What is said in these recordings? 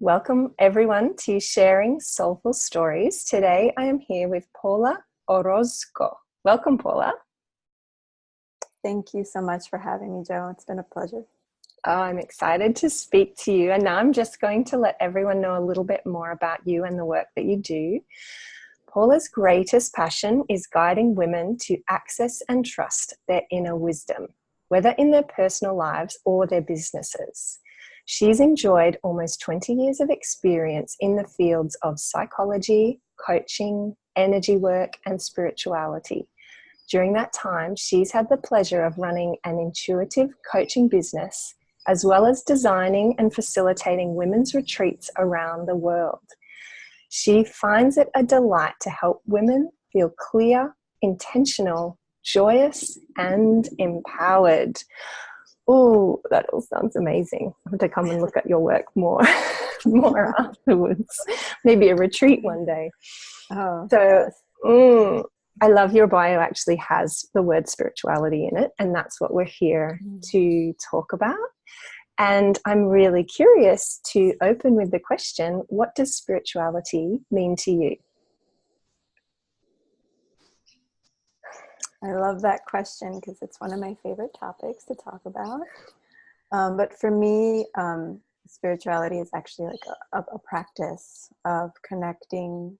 Welcome everyone to Sharing Soulful Stories. Today I am here with Paula Orozco. Welcome, Paula. Thank you so much for having me, Jo. It's been a pleasure. Oh, I'm excited to speak to you. And now I'm just going to let everyone know a little bit more about you and the work that you do. Paula's greatest passion is guiding women to access and trust their inner wisdom, whether in their personal lives or their businesses. She's enjoyed almost 20 years of experience in the fields of psychology, coaching, energy work, and spirituality. During that time, she's had the pleasure of running an intuitive coaching business, as well as designing and facilitating women's retreats around the world. She finds it a delight to help women feel clear, intentional, joyous, and empowered. Oh, that all sounds amazing. I have to come and look at your work more afterwards. Maybe a retreat one day. Oh, So I love your bio actually has the word spirituality in it, and that's what we're here to talk about. And I'm really curious to open with the question, what does spirituality mean to you? I love that question because it's one of my favorite topics to talk about. But for me, spirituality is actually like a practice of connecting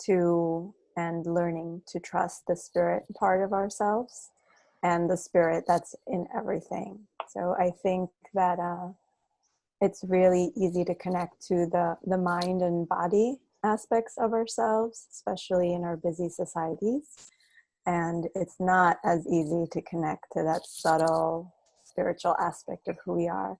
to and learning to trust the spirit part of ourselves and the spirit that's in everything. So I think that it's really easy to connect to the mind and body aspects of ourselves, especially in our busy societies. And it's not as easy to connect to that subtle spiritual aspect of who we are.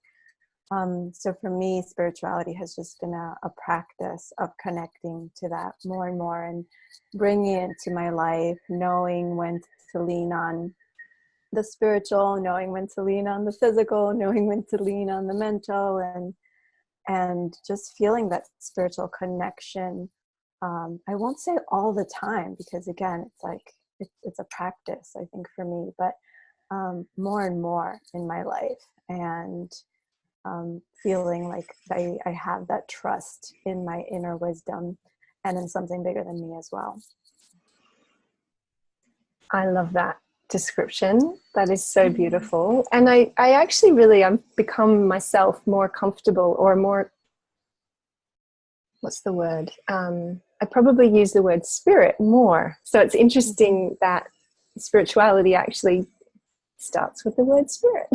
So for me, spirituality has just been a practice of connecting to that more and more and bringing it into my life, knowing when to lean on the spiritual, knowing when to lean on the physical, knowing when to lean on the mental, and just feeling that spiritual connection. I won't say all the time because again, it's like it's a practice, I think, for me, but more and more in my life, and feeling like I have that trust in my inner wisdom and in something bigger than me as well. I love that description. That is so beautiful. And I actually really, I've become myself more comfortable or more, what's the word? I probably use the word spirit more. So it's interesting that spirituality actually starts with the word spirit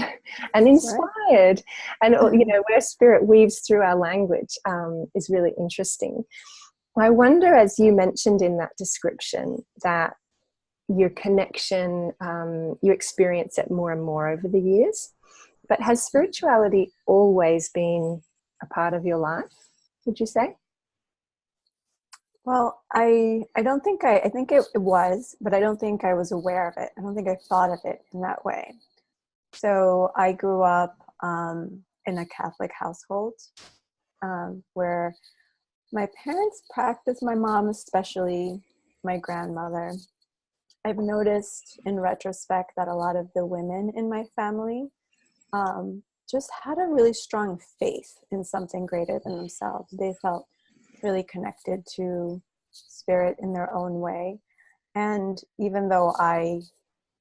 and inspired. Right. And, you know, where spirit weaves through our language is really interesting. I wonder, as you mentioned in that description, that your connection, you experience it more and more over the years. But has spirituality always been a part of your life, would you say? Well, I don't think I think it was, but I don't think I was aware of it. I don't think I thought of it in that way. So I grew up in a Catholic household where my parents practiced, my mom especially, my grandmother. I've noticed in retrospect that a lot of the women in my family just had a really strong faith in something greater than themselves. They felt really connected to spirit in their own way. And even though I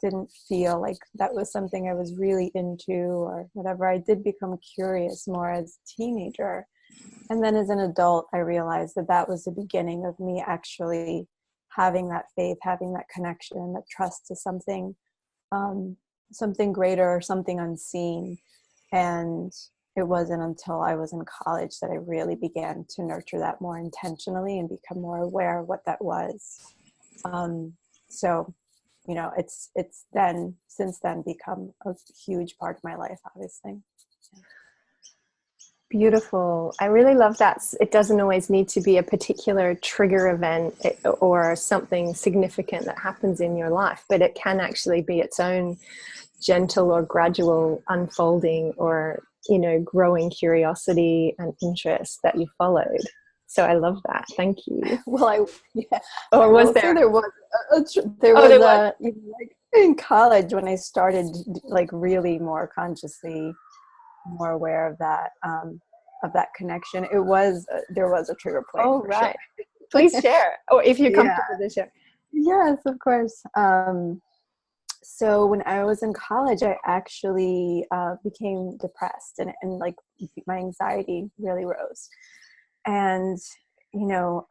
didn't feel like that was something I was really into or whatever, I did become curious more as a teenager. And then as an adult, I realized that that was the beginning of me actually having that faith, having that connection, that trust to something, something greater or something unseen. And it wasn't until I was in college that I really began to nurture that more intentionally and become more aware of what that was. So, you know, it's then, since then, become a huge part of my life, obviously. Beautiful. I really love that. It doesn't always need to be a particular trigger event or something significant that happens in your life, but it can actually be its own gentle or gradual unfolding or, you know, growing curiosity and interest that you followed. So I love that. Thank you. Well, Or was there? There was like in college when I started like really more consciously more aware of that. of that connection, it was there was a trigger point. Oh, for right. Sure. Please share, or if you're Yeah. comfortable to share. Yes, of course. So when I was in college, I actually became depressed, and like my anxiety really rose. And you know,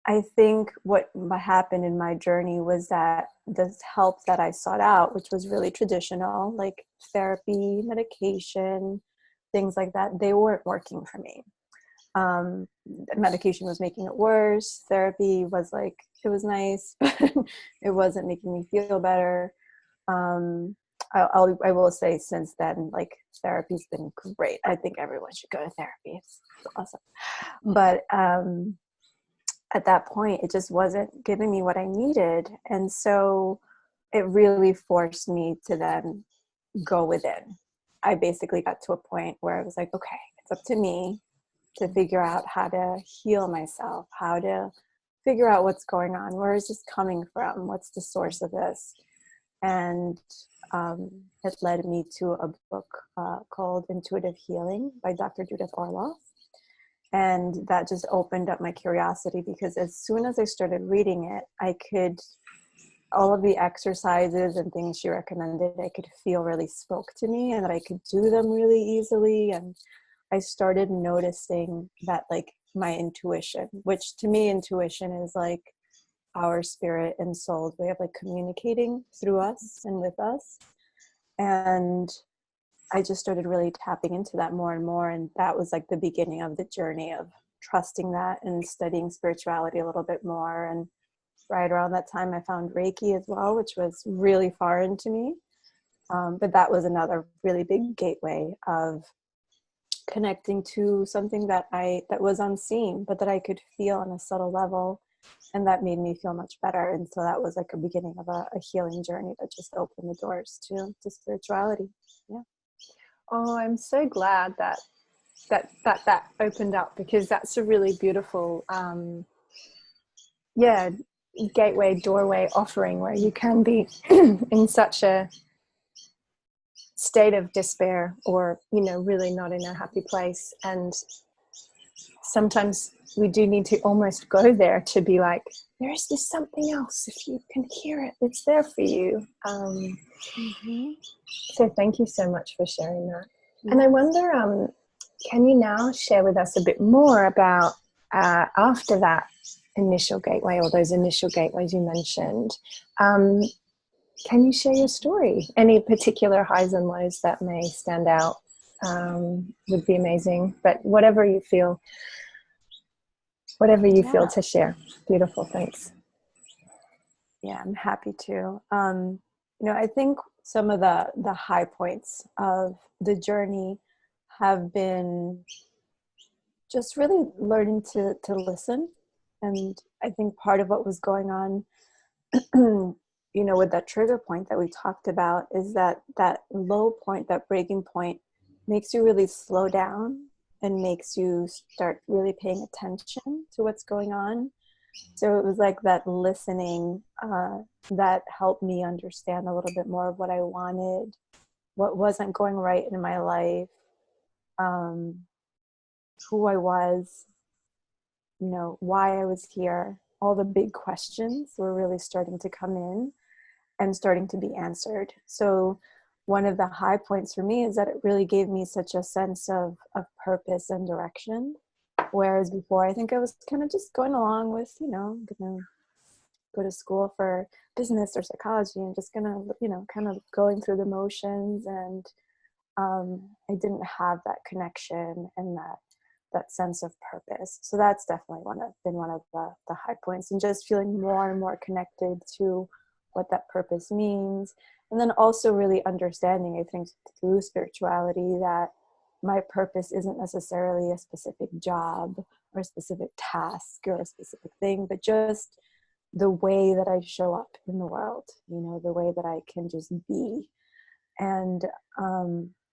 I think what happened in my journey was that the help that I sought out, which was really traditional, like therapy, medication, things like that, they weren't working for me. Medication was making it worse. Therapy was like, it was nice, but it wasn't making me feel better. I will say since then, like therapy's been great. I think everyone should go to therapy. It's awesome. But at that point, it just wasn't giving me what I needed. And so it really forced me to then go within. I basically got to a point where I was like, okay, it's up to me to figure out how to heal myself, how to figure out what's going on, where is this coming from, what's the source of this. And it led me to a book called Intuitive Healing by Dr. Judith Orloff. And that just opened up my curiosity, because as soon as I started reading it, I could, all of the exercises and things she recommended, I could feel really spoke to me, and that I could do them really easily. And I started noticing that, like, my intuition, which to me, intuition is like our spirit and soul's way of like communicating through us and with us. And I just started really tapping into that more and more. And that was like the beginning of the journey of trusting that and studying spirituality a little bit more. And right around that time, I found Reiki as well, which was really foreign to me. But that was another really big gateway of connecting to something that was unseen, but that I could feel on a subtle level. And that made me feel much better. And so that was like a beginning of a healing journey that just opened the doors to spirituality. Yeah. Oh, I'm so glad that opened up, because that's a really beautiful, gateway, doorway offering, where you can be in such a state of despair, or, really not in a happy place. And sometimes we do need to almost go there to be like, there is this something else. If you can hear it, it's there for you. So thank you so much for sharing that. Yes. And I wonder, can you now share with us a bit more about after that initial gateway, or those initial gateways you mentioned? Can you share your story? Any particular highs and lows that may stand out would be amazing. But whatever you feel to share. Beautiful. Thanks. Yeah, I'm happy to. I think some of the high points of the journey have been just really learning to listen. And I think part of what was going on, with that trigger point that we talked about, is that low point, that breaking point, makes you really slow down and makes you start really paying attention to what's going on. So it was like that listening that helped me understand a little bit more of what I wanted, what wasn't going right in my life, who I was, why I was here. All the big questions were really starting to come in and starting to be answered. So one of the high points for me is that it really gave me such a sense of purpose and direction. Whereas before, I think I was kind of just going along with, gonna go to school for business or psychology, and just gonna, kind of going through the motions. And I didn't have that connection and that sense of purpose. So that's definitely been one of the high points, and just feeling more and more connected to what that purpose means. And then also really understanding, I think, through spirituality, that my purpose isn't necessarily a specific job or a specific task or a specific thing, but just the way that I show up in the world, the way that I can just be. And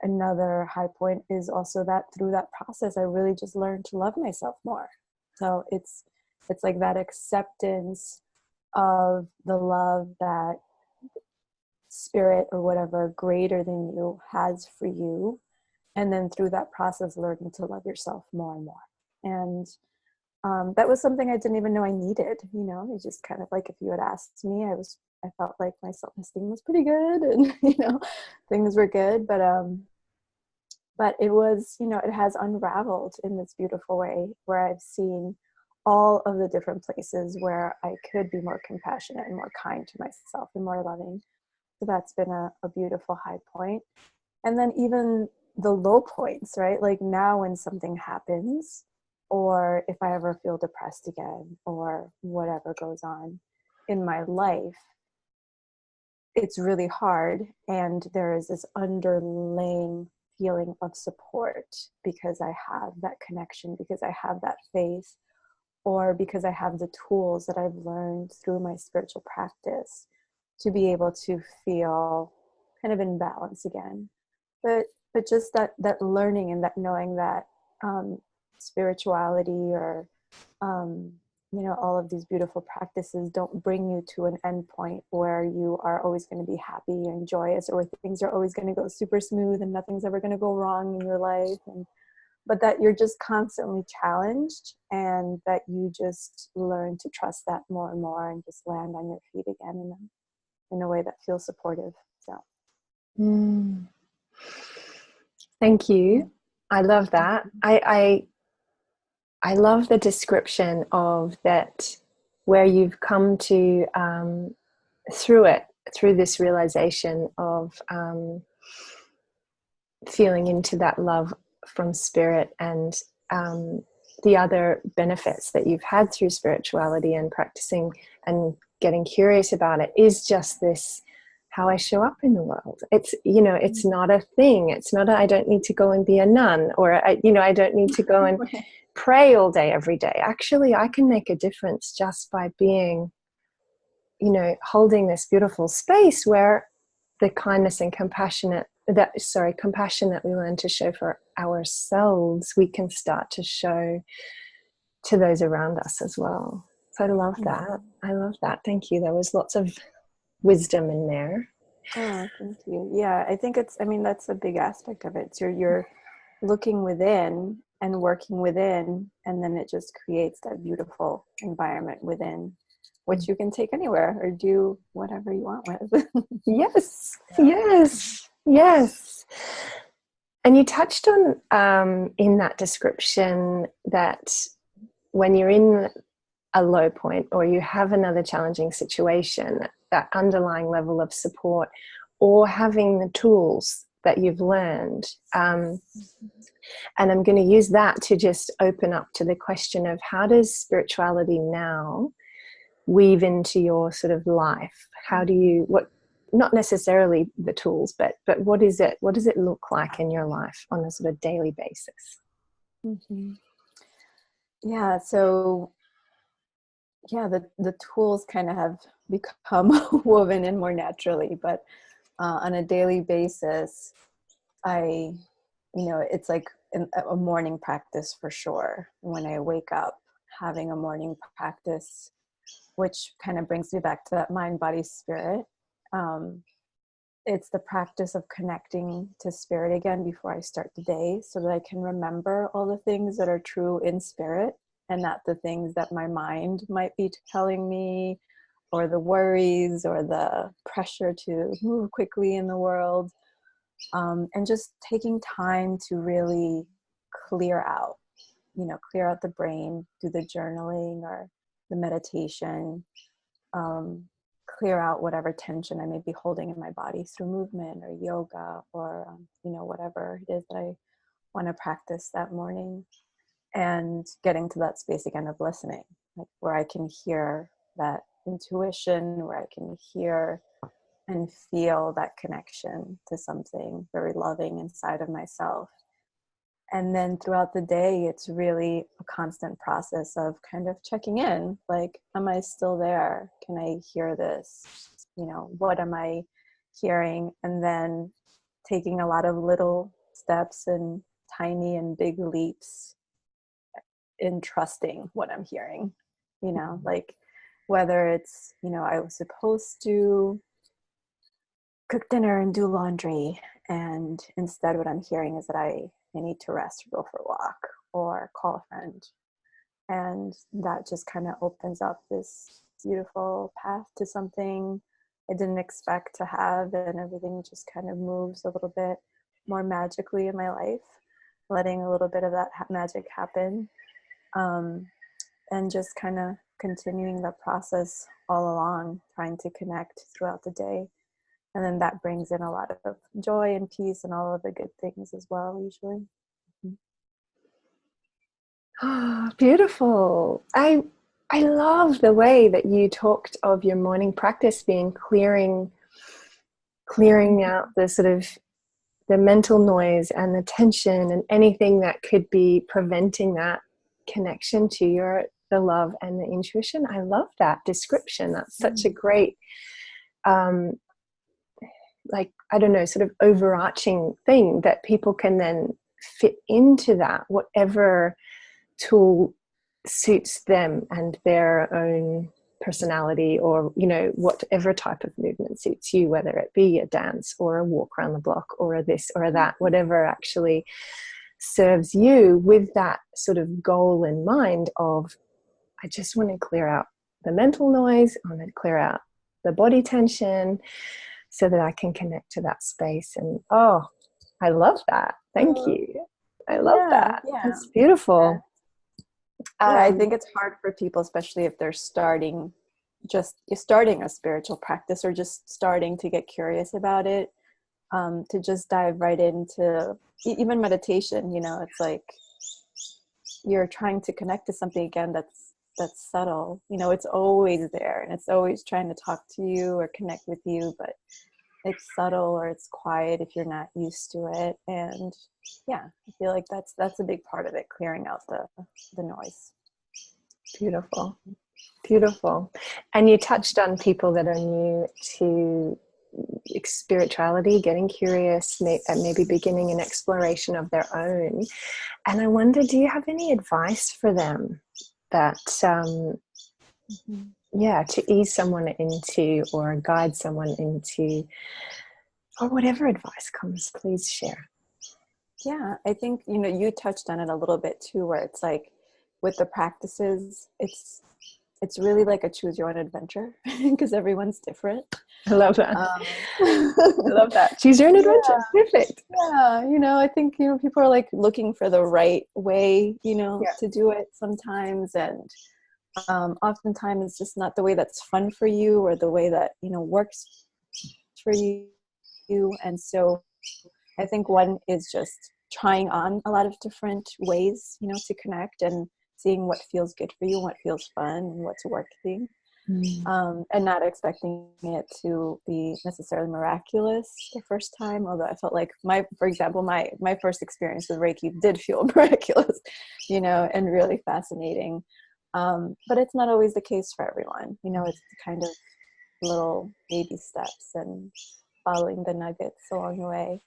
another high point is also that through that process, I really just learned to love myself more. So it's like that acceptance of the love that spirit or whatever greater than you has for you, And then through that process, learning to love yourself more and more. And that was something I didn't even know I needed. You know, it's just kind of like, if you had asked me, I felt like my self-esteem was pretty good, and you know, things were good. But it was, you know, it has unraveled in this beautiful way where I've seen all of the different places where I could be more compassionate and more kind to myself and more loving. So that's been a beautiful high point. And then even the low points, right? Like now when something happens, or if I ever feel depressed again, or whatever goes on in my life, it's really hard. And there is this underlying feeling of support because I have that connection, because I have that faith, or because I have the tools that I've learned through my spiritual practice to be able to feel kind of in balance again. But just that learning and that knowing that spirituality, or you know, all of these beautiful practices don't bring you to an end point where you are always going to be happy and joyous, or where things are always going to go super smooth and nothing's ever going to go wrong in your life, but that you're just constantly challenged, and that you just learn to trust that more and more, and just land on your feet again in a way that feels supportive. So Thank you. I love that. I love the description of that, where you've come to through this realization of feeling into that love from spirit, and the other benefits that you've had through spirituality and practicing and getting curious about it is just this, how I show up in the world. It's, you know, it's not a thing. It's not I don't need to go and be a nun, or I don't need to go and pray all day every day. Actually, I can make a difference just by being, you know, holding this beautiful space where the kindness and compassion that we learn to show for ourselves, we can start to show to those around us as well. So I love that. I love that. Thank you. There was lots of wisdom in there. oh, thank you. Yeah, I think I mean, that's a big aspect of it. So you're looking within and working within, and then it just creates that beautiful environment within, which you can take anywhere or do whatever you want with. Yes, yes, yes. And you touched on in that description that when you're in a low point, or you have another challenging situation, that underlying level of support, or having the tools that you've learned. And I'm going to use that to just open up to the question of, how does spirituality now weave into your sort of life? How do you, not necessarily the tools, but what does it look like in your life on a sort of daily basis? Mm-hmm. Yeah, so yeah, the tools kind of have become woven in more naturally, but on a daily basis, it's like a morning practice for sure. When I wake up, having a morning practice, which kind of brings me back to that mind, body, spirit. It's the practice of connecting to spirit again before I start the day, so that I can remember all the things that are true in spirit, and not the things that my mind might be telling me, or the worries, or the pressure to move quickly in the world. And just taking time to really clear out the brain, do the journaling or the meditation, clear out whatever tension I may be holding in my body through movement or yoga, or whatever it is that I want to practice that morning, and getting to that space again of listening, like where I can hear that intuition, where I can hear and feel that connection to something very loving inside of myself. And then throughout the day, it's really a constant process of kind of checking in, like, am I still there? Can I hear this? What am I hearing? And then taking a lot of little steps and tiny and big leaps in trusting what I'm hearing, like whether it's, I was supposed to cook dinner and do laundry. And instead what I'm hearing is that I need to rest or go for a walk or call a friend. And that just kind of opens up this beautiful path to something I didn't expect to have, and everything just kind of moves a little bit more magically in my life, letting a little bit of that magic happen, and just kind of continuing the process all along, trying to connect throughout the day. And then that brings in a lot of joy and peace and all of the good things as well, usually. Oh, beautiful. I love the way that you talked of your morning practice being clearing out the sort of the mental noise and the tension and anything that could be preventing that connection to the love and the intuition. I love that description. That's such a great like, I don't know, sort of overarching thing that people can then fit into that, whatever tool suits them and their own personality, or, you know, whatever type of movement suits you, whether it be a dance or a walk around the block or a this or a that, whatever actually serves you, with that sort of goal in mind of, I just want to clear out the mental noise, I want to clear out the body tension so that I can connect to that space. And oh, I love that. Thank you. I love that. Yeah. That's beautiful. I think it's hard for people, especially if they're starting a spiritual practice or just starting to get curious about it, to just dive right into even meditation. You know, it's like you're trying to connect to something again that's subtle. You know, it's always there and it's always trying to talk to you or connect with you, but it's subtle or it's quiet if you're not used to it. And yeah, I feel like that's a big part of it, clearing out the noise. Beautiful. And you touched on people that are new to spirituality, getting curious, and maybe beginning an exploration of their own. And I wonder, do you have any advice for them that to ease someone into or guide someone into, or whatever advice comes, please share. Yeah, I think, you know, you touched on it a little bit too, where it's like with the practices, it's really like a choose your own adventure because everyone's different. I love that. I love that. Choose your own adventure. Perfect. Yeah, you know, I think, you know, people are like looking for the right way, you know, to do it sometimes, and oftentimes it's just not the way that's fun for you or the way that, you know, works for you. And so I think one is just trying on a lot of different ways, you know, to connect and seeing what feels good for you, what feels fun, and what's working. And not expecting it to be necessarily miraculous the first time. Although I felt like for example, my first experience with Reiki did feel miraculous, you know, and really fascinating. But it's not always the case for everyone. You know, it's kind of little baby steps and following the nuggets along the way.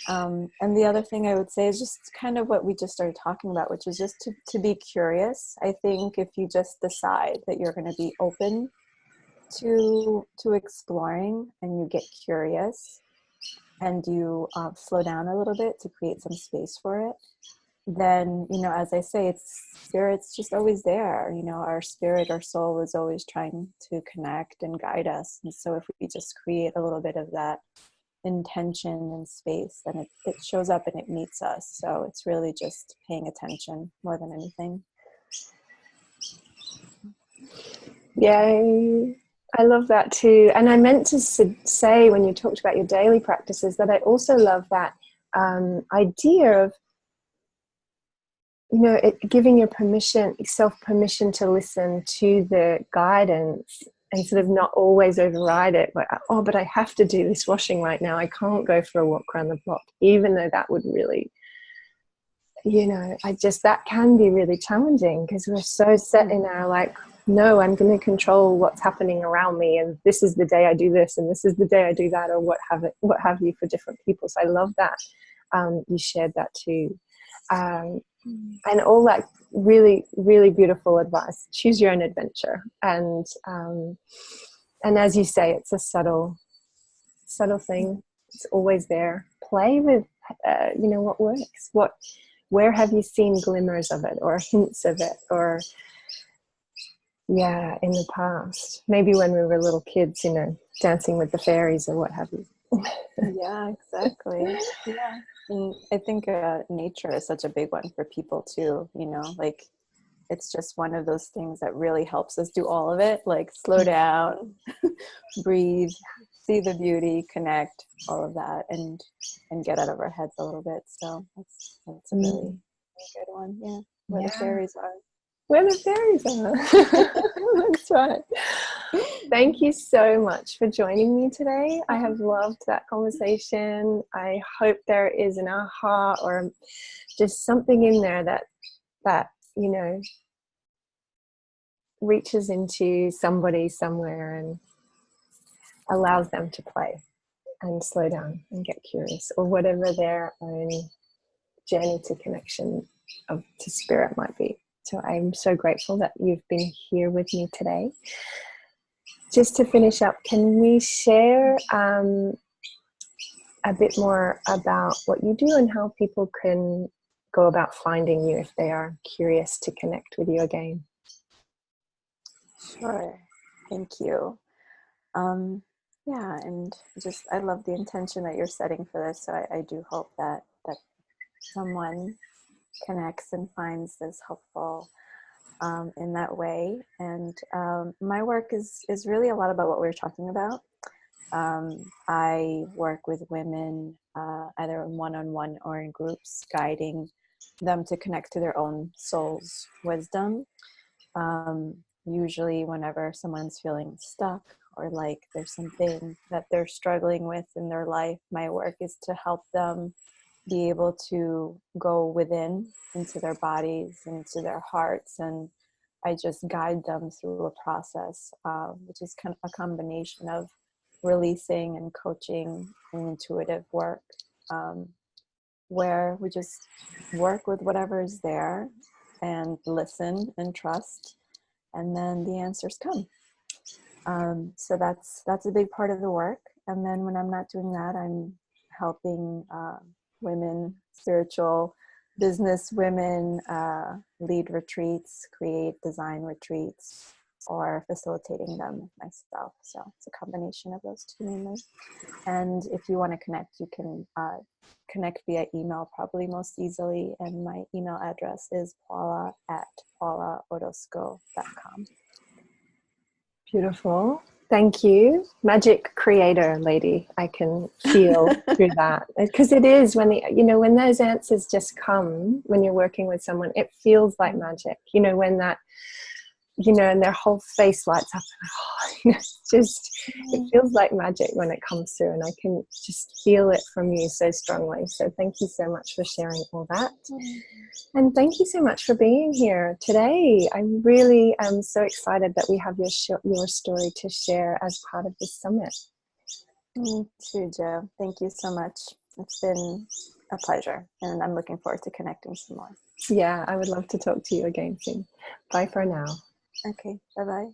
And the other thing I would say is just kind of what we just started talking about, which is just to be curious. I think if you just decide that you're going to be open to exploring and you get curious and you slow down a little bit to create some space for it, then, you know, as I say, spirit's just always there. You know, our spirit, our soul is always trying to connect and guide us. And so if we just create a little bit of that intention and space, then it shows up and it meets us. So it's really just paying attention more than anything. Yay. I love that too. And I meant to say, when you talked about your daily practices, that I also love that idea of, you know, giving yourself permission to listen to the guidance and sort of not always override it. Like, oh, but I have to do this washing right now. I can't go for a walk around the block, even though that would really, you know, that can be really challenging because we're so set in our like, no, I'm going to control what's happening around me, and this is the day I do this, and this is the day I do that, or what have you for different people. So I love that you shared that too, and all that really, really beautiful advice. Choose your own adventure, and as you say, it's a subtle subtle thing. It's always there. Play with, what works. Where have you seen glimmers of it or hints of it, or in the past, maybe when we were little kids, dancing with the fairies or what have you. Yeah, exactly. Yeah. And I think nature is such a big one for people too, like it's just one of those things that really helps us do all of it, like slow down, breathe, see the beauty, connect, all of that, and get out of our heads a little bit. So that's a really, really good one. Yeah. Where the fairies are. Where the fairies are. That's right. Thank you so much for joining me today. I have loved that conversation. I hope there is an aha or just something in there that reaches into somebody somewhere and allows them to play and slow down and get curious, or whatever their own journey to connection to spirit might be. So I'm so grateful that you've been here with me today. Just to finish up, can we share a bit more about what you do and how people can go about finding you if they are curious to connect with you again? Sure. Thank you. And just I love the intention that you're setting for this. So I do hope that someone connects and finds this helpful in that way. And my work is really a lot about what we were talking about. I work with women either one-on-one or in groups, guiding them to connect to their own soul's wisdom. Usually whenever someone's feeling stuck or like there's something that they're struggling with in their life, my work is to help them be able to go within into their bodies, into their hearts, and I just guide them through a process, which is kind of a combination of releasing and coaching and intuitive work, where we just work with whatever is there and listen and trust, and then the answers come. So that's a big part of the work. And then when I'm not doing that, I'm helping women, spiritual business women, lead retreats, create design retreats, or facilitating them myself. So it's a combination of those two mainly. And if you want to connect, you can connect via email, probably most easily. And my email address is paula@paulaorozco.com. Beautiful. Thank you. Magic creator lady. I can feel through that. Because it is when those answers just come when you're working with someone, it feels like magic. When that, and their whole face lights up. It feels like magic when it comes through, and I can just feel it from you so strongly. So thank you so much for sharing all that. And thank you so much for being here today. I really am so excited that we have your story to share as part of this summit. Me too, Jo. Thank you so much. It's been a pleasure, and I'm looking forward to connecting some more. Yeah, I would love to talk to you again soon. Bye for now. Okay, bye-bye.